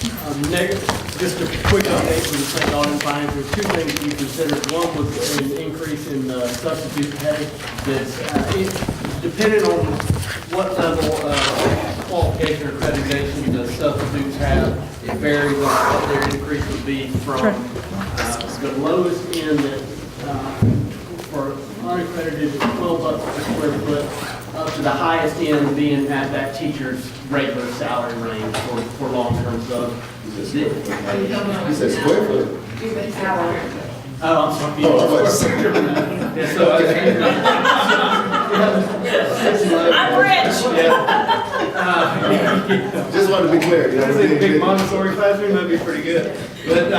Just a quick update from the state audit finance. There's two things we considered. One was an increase in substitute pay that's depending on what level of qualification or accreditation the substitutes have. It varies on what their increase would be from the lowest end that for unaccredited 12 bucks per square foot up to the highest end being at that teacher's regular salary range for long-term subs. You said square foot? Oh, I'm sorry. Yeah, so I'm rich. Just wanted to be clear. You know, That's a big Montessori classroom, that'd be pretty good. But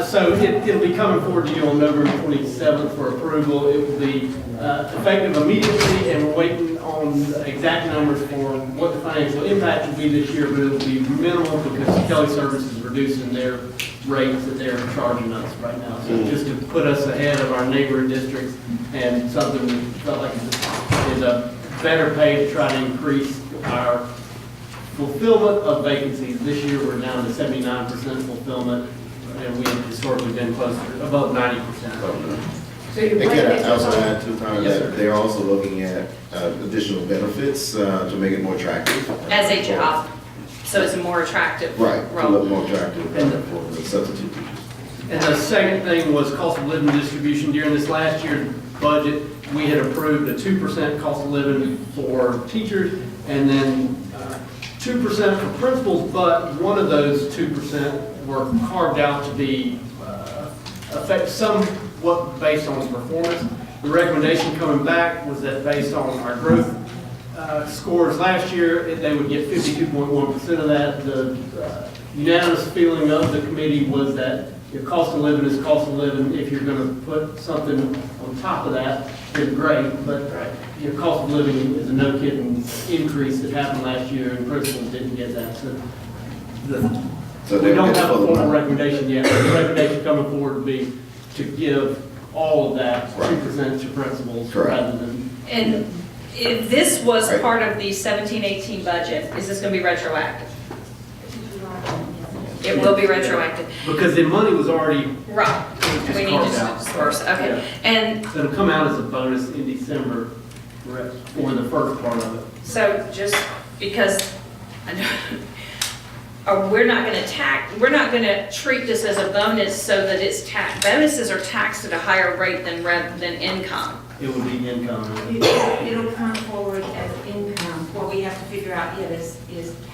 so it'll be coming forward to you on November 27th for approval. It will be effective immediately, and we're waiting on exact numbers for what the financial impact will be this year, but it'll be minimal because Kelly Service is reducing their rates that they're charging us right now. So just to put us ahead of our neighboring districts and something we felt like is a better pay to try to increase our fulfillment of vacancies. This year we're down to 79% fulfillment, and we've historically been closer, above 90%. They can also add to Yes, sir. that they're also looking at additional benefits to make it more attractive. As a job, so it's a more attractive Right, to role. look more attractive for the substitute teachers. And the second thing was cost of living distribution. During this last year's budget, we had approved a 2% cost of living for teachers and then 2% for principals, but one of those 2% were carved out to be somewhat based on performance. The recommendation coming back was that based on our growth scores last year, they would get 52.1% of that. The unanimous feeling of the committee was that your cost of living is cost of living. If you're going to put something on top of that, it's great, but your cost of living is a no-kidding increase that happened last year, and principals didn't get that. So we don't have a formal recommendation yet, but the recommendation coming forward would be to give all of that 2% to principals rather than. And if this was Right. part of the 17-18 budget, is this going to be retroactive? It will be retroactive. Because the money was already, Right. just We need carved to out. disperse, okay. Yeah. And so it'll come out as a bonus in December for the first part of it. so just because we're not going to treat this as a bonus so that it's taxed. Bonuses are taxed at a higher rate than income. It would be income. It'll come forward as income. What we have to figure out yet is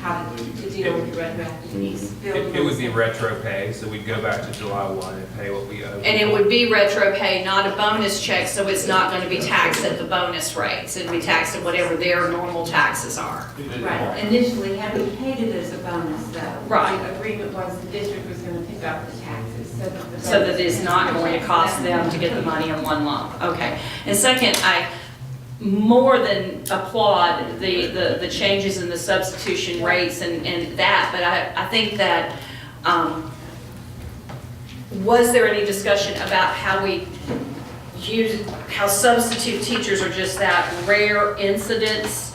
how to deal with the retroactive piece. It would be retro pay, so we'd go back to July 1 and pay what we owe. And it would be retro pay, not a bonus check, so it's not going to be taxed at the bonus rates. It'd be taxed at whatever their normal taxes are. Right, initially, had we paid it as a bonus though. Right. The agreement was the district was going to pick up the taxes, So that it's not going to cost them to get the money in one lump. Okay. And second, I more than applaud the changes in the substitution rates and that, but I think that, was there any discussion about how substitute teachers are just that rare incidents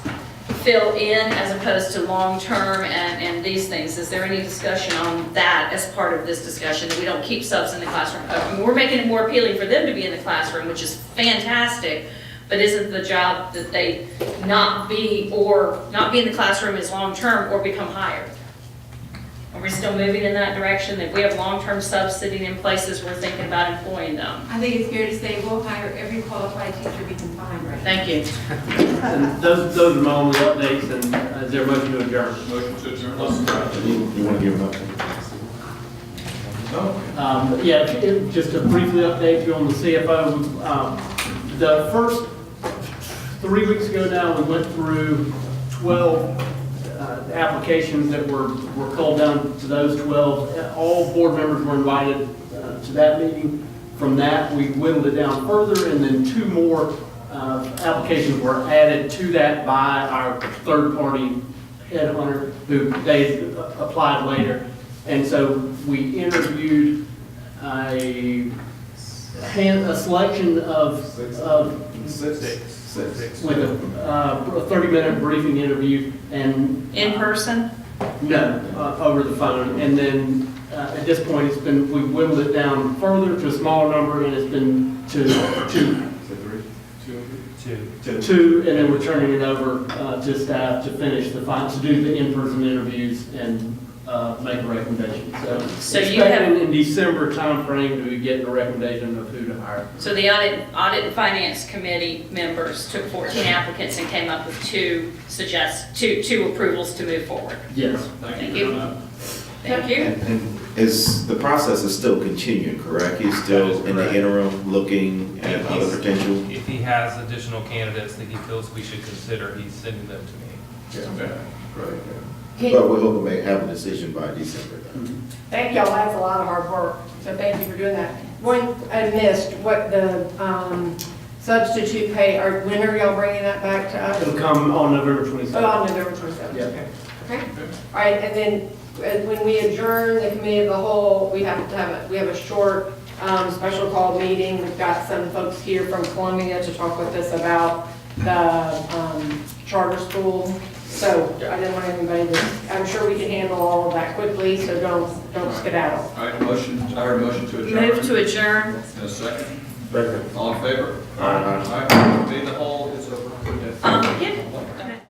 fill in as opposed to long-term and these things? Is there any discussion on that as part of this discussion, that we don't keep subs in the classroom? I mean, we're making it more appealing for them to be in the classroom, which is fantastic, but isn't the job that they not be in the classroom as long-term or become hired? Are we still moving in that direction? If we have long-term subs sitting in places, we're thinking about employing them? I think it's fair to say we'll hire every qualified teacher we can find right now. Thank you. And those are my only updates, and is there a motion to adjourn? Motion to adjourn. You want to give them up? Just to briefly update you on the CFO. The first 3 weeks ago now, we went through 12 applications that were called down to those 12. All board members were invited to that meeting. From that, we whittled it down further, and then 2 more applications were added to that by our third-party headhunter, who they applied later. And so we interviewed a selection of Six. with a 30-minute briefing interview, and In person? No, over the phone. And then at this point, we whittled it down further to a smaller number, and it's been to two, and then we're turning it over to staff to finish to do the in-person interviews and make a recommendation. So you have- expecting in December timeframe to get a recommendation of who to hire. So the audit and finance committee members took 14 applicants and came up with two approvals to move forward. Yes. Thank you. Thank you. And the process is still continuing, correct? He's That still is in the correct. interim looking at other potential? If he has additional candidates that he feels we should consider, he's sending them to me. Okay, great. But we're hoping to have a decision by December then. Thank y'all, that's a lot of hard work, so thank you for doing that. One, I missed, what the substitute pay, when are y'all bringing that back to us? It'll come on November Oh, 27th. on November 27th. Yeah. Okay, all right, and then when we adjourn the committee of the whole, we have a short special call meeting. We've got some folks here from Columbia to talk with us about the charter school. So I didn't want anybody to, I'm sure we can handle all of that quickly, so don't skedaddle. All right, I heard a motion to adjourn. Move to adjourn. And a second. Second. All in favor? Aye. All right, meeting the whole is over.